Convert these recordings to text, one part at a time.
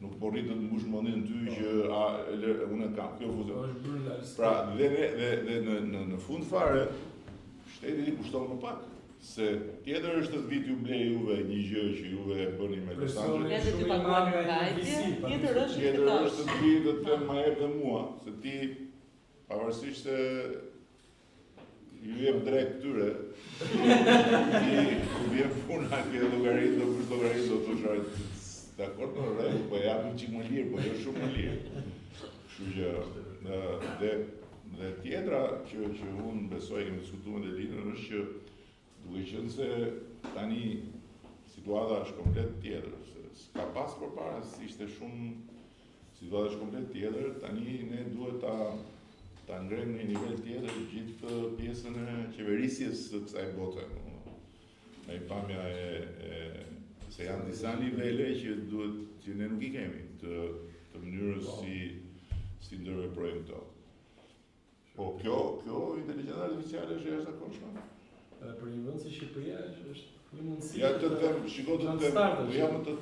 nuk po rritë të mbush mendin ty që unë kam kjo fuzion. Pra, dhe në fund fare, shteti i kushton më pak. Se tjetër është të vit ju blej juve një gjë që juve e bëni me Lesanxhe. Edhe të paguani mbajtje, tjetër është të vit të them ma jep dhe mua, se ti pavarësisht se ju jep drejt këtyre, ti vjen puna ke llogarit, do kush llogarit do të thosh, dakord, po rregull, po jam një çik më lirë, po jo shumë më lirë. Kështu që dhe tjetra që unë besoj kemi diskutuar me Delinën është që duke qenë se tani situata është komplet tjetër, se s'ka pas përpara, ishte shumë situata është komplet tjetër, tani ne duhet ta ngrejmë në një nivel tjetër gjithë pjesën e qeverisjes së kësaj bote. Me pamja se janë disa nivele që ne nuk i kemi të mënyrës si ndërveprojmë këto. Po kjo inteligjenca artificiale është jashtëzakonshme. Për një vend si Shqipëria është një mundësi. Ja të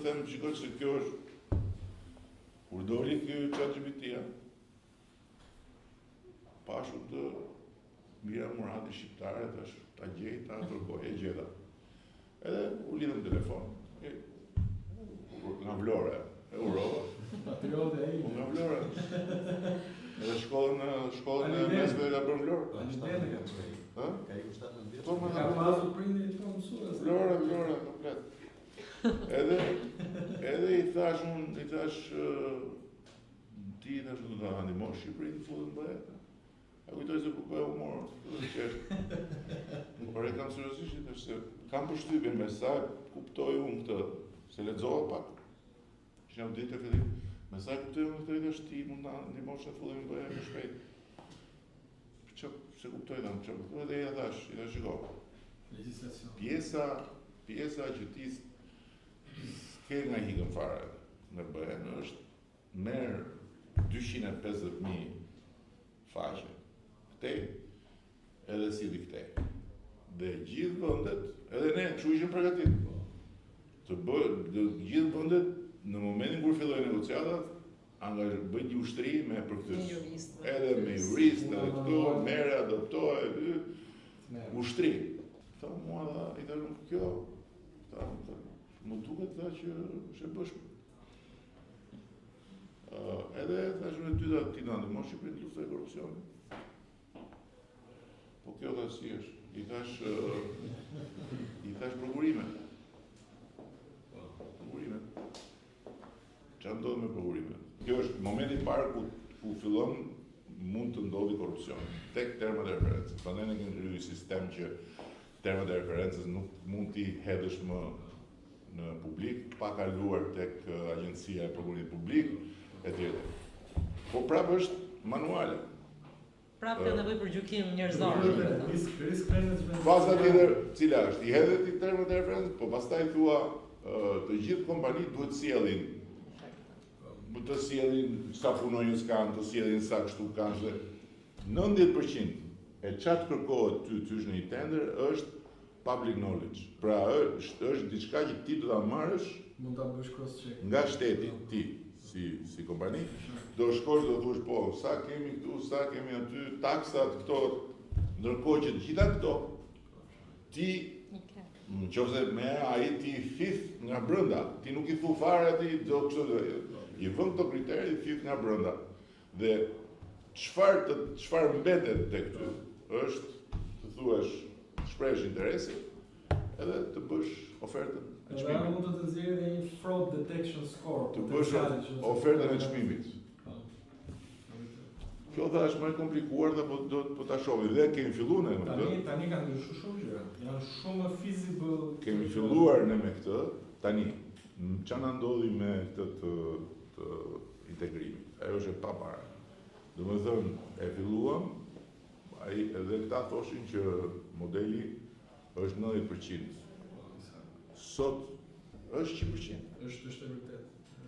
them, shikoj se kjo është kur doli ky ChatGPT-ja. Pashu të Mira Murati shqiptare, ta gjej, ta kërkoj, e gjeta. Edhe u lidhëm telefon. Nga Vlora, e urova. Patriote ai. Nga Vlora. Edhe shkollën e mesme ka bërë Vlorë. Ka i kushtat në vjetë? Ka pasur prindit të mësues. Vlora, komplet. Edhe i thash ti thash do ta ndihmosh Shqipërinë të futet në bëhet. A kujtoj se po humor, nuk pare kam seriozisht, se kam përshtypjen me sa kuptoj unë këtë, se lexova pak, që jam ditë të fillim, me sa kuptoj unë këtë është ti mund ta ndihmosh të futet në bëhet më shpejt. Se kuptoj dhe më që kuptoj dhe i thash, shiko. Pjesa që ti s'ke nga hikën fare në bëhen është merë 250.000 faqe. Këtej, edhe si di këtej. Dhe gjithë vëndet, edhe ne që ishim përgatit, gjithë vëndet, në momentin kur filloj negociatat, bëjt një ushtri me përktys. Edhe me jurist, edhe këto, mere, adoptohe, ushtri. Tha, mua dha, i tha nuk kjo, më duket dha që është e bëshme. Edhe thash në ty ti në ndihmosh Shqipërinë të luftoj korrupsionin. Po kjo dha si është. I thash prokurimet. Çfarë ndodh me prokurimet? Kjo është momenti i parë ku fillon mund të ndodhi korrupsion. Tek termat e referencës. Prandaj ne kemi kriju një sistem që termat e referencës nuk mund t'i hedhësh më në publik, pa kaluar tek Agjencia e Prokurimit Publik, etj. Po prapë është manuale. Prapë ka nevojë për gjykim njerëzor. Faza tjetër, cila është? I hedhet ti termat e referencës, po pastaj thua të gjithë kompanitë duhet sjellin sa punojnë s'kan, të sjellin sa kështu kanë. 90% e çat kërkohet ty është në një tender është public knowledge. Pra është diçka që ti do ta marrësh mund ta bësh cross check nga shteti ti si kompani, do shkosh do thush po sa kemi këtu, sa kemi aty, taksat këto, ndërkohë që të gjitha këto ti nëse me ai ti fif nga brenda, ti nuk i thu fare aty do kështu i vën këto kriteri i fif nga brenda. Dhe çfarë mbetet tek ty është të thuash shpresh interesi edhe të bësh ofertën e çmimit. Mund të nxjerrë edhe një fraud detection score. Të bësh ofertën e çmimit. Kjo është më e komplikuar dhe po ta shohim dhe kemi filluar ne me këtë. Tani kanë ndryshuar shumë gjëra. Janë shumë feasible. Kemi filluar ne me këtë. Tani çfarë na ndodhi me këtë të integrimit? Ajo është e papara. Domethënë e filluam, ai edhe këta thoshin që modeli është 90%. Sot është 100%. Është e vërtetë.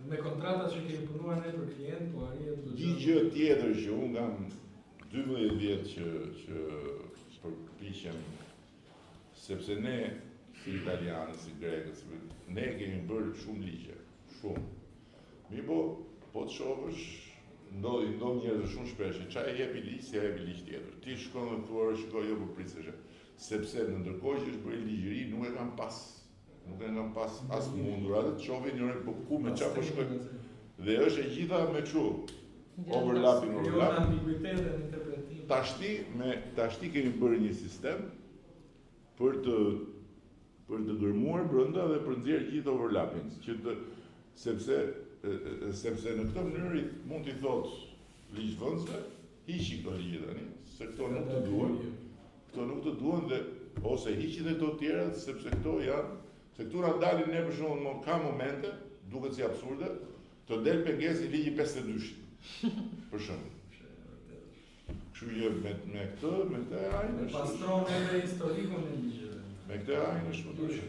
Me kontratat që kemi punuar ne për klient, po arrihet të një gjë tjetër që unë kam 12 vjet që përpiqem, sepse ne si italianë, si grekët, ne kemi bërë shumë ligje, shumë. Mirë po të shohësh, ndodh njerëz shumë shpesh, çaj e jepi ligj, si ja jepi ligj tjetër. Ti shkon dhe thua, shikoj jo po prisësh. Sepse në ndërkohë që është bërë ligjëri, nuk e kanë pas as mundur atë të shohin njëri po ku me çfarë po shkoj. Dhe është e gjitha me kështu overlapping. Ambiguitetin e interpretimit. Tashti kemi bërë një sistem për të gërmuar brenda dhe për nxjerr gjithë overlapping, sepse në këtë mënyrë mund t'i thotë ligjvënësve, hiqi këto ligje tani, se këto nuk të duan, dhe ose hiqi dhe këto tjera, sepse këto janë, se këtu na dalin ne për shembull ka momente, duket si absurde, të del pengesi ligji 52-shit. Për shembull. Kështu që me këtë ajnë pastron edhe historikun e ligjeve. Me këtë ajnë është më ndryshe.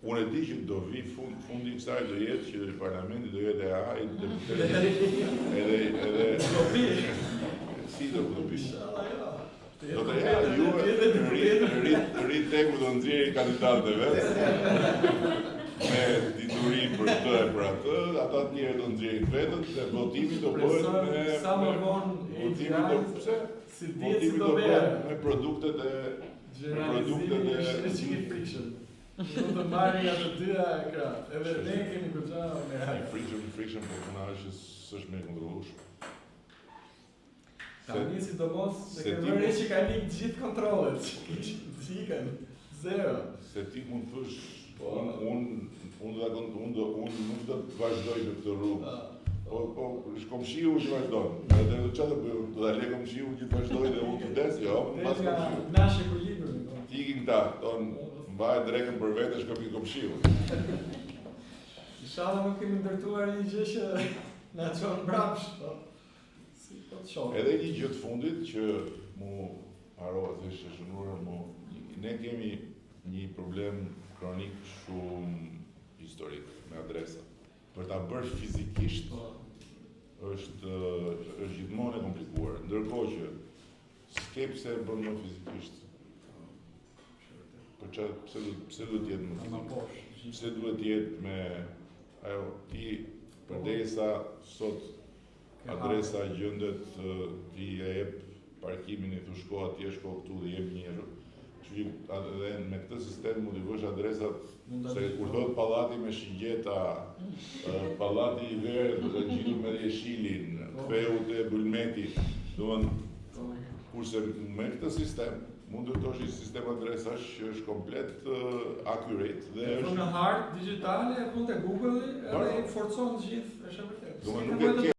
Unë e di që do vi fundi i kësaj do jetë që parlamenti do jetë edhe si do vi. Do të rrit teku do nxjerrë kandidatët vetë me dituri për këtë e për atë, ata të tjerë do nxjerrin vetët dhe votimi do bëhet me sa më vonë me produktet e friction. Do të marrin ato dyja ekra. Edhe ne kemi goxha me friction po puna është s'është më kontrollueshme. Tani sidomos se kemi që ka nik gjithë kontrollet. Zikën zero. Se ti mund të thosh unë nuk do të vazhdoj në këtë rrugë. Po, është komshiu që vazhdon. Edhe do çfarë do bëj? Do ta lej komshiu që të vazhdoj dhe unë të des, jo, pas komshiu. Nash ekuilibër. Ti ikin këta, mbaj drekën për vete, shkopi komshiu. Inshallah nuk kemi ndërtuar një gjë që na çon mbrapsh. Si po të shoh. Edhe një gjë të fundit që mu harova se është shënuar, ne kemi një problem kronik shumë historik me adresa. Për ta bërë fizikisht është gjithmonë e komplikuar, ndërkohë që s'ke pse e bën më fizikisht. Për çfarë pse duhet të jetë më fizikisht? Pse duhet të jetë me ajo ti përderisa sot adresa gjendet ti e jep parkimin i thu shko atje, shko këtu dhe jep njerëz. Dhe me këtë sistem mund të vësh adresat, se kur thot pallati me shigjeta, pallati i verdhë, ngjitur me jeshilin, ktheu te Bulmeti, kurse me këtë sistem mund të thosh një sistem adresash që është komplet accurate dhe është në hard digjitale, punë te Google-i, edhe i forcon gjithë, është e vërtetë. Nuk e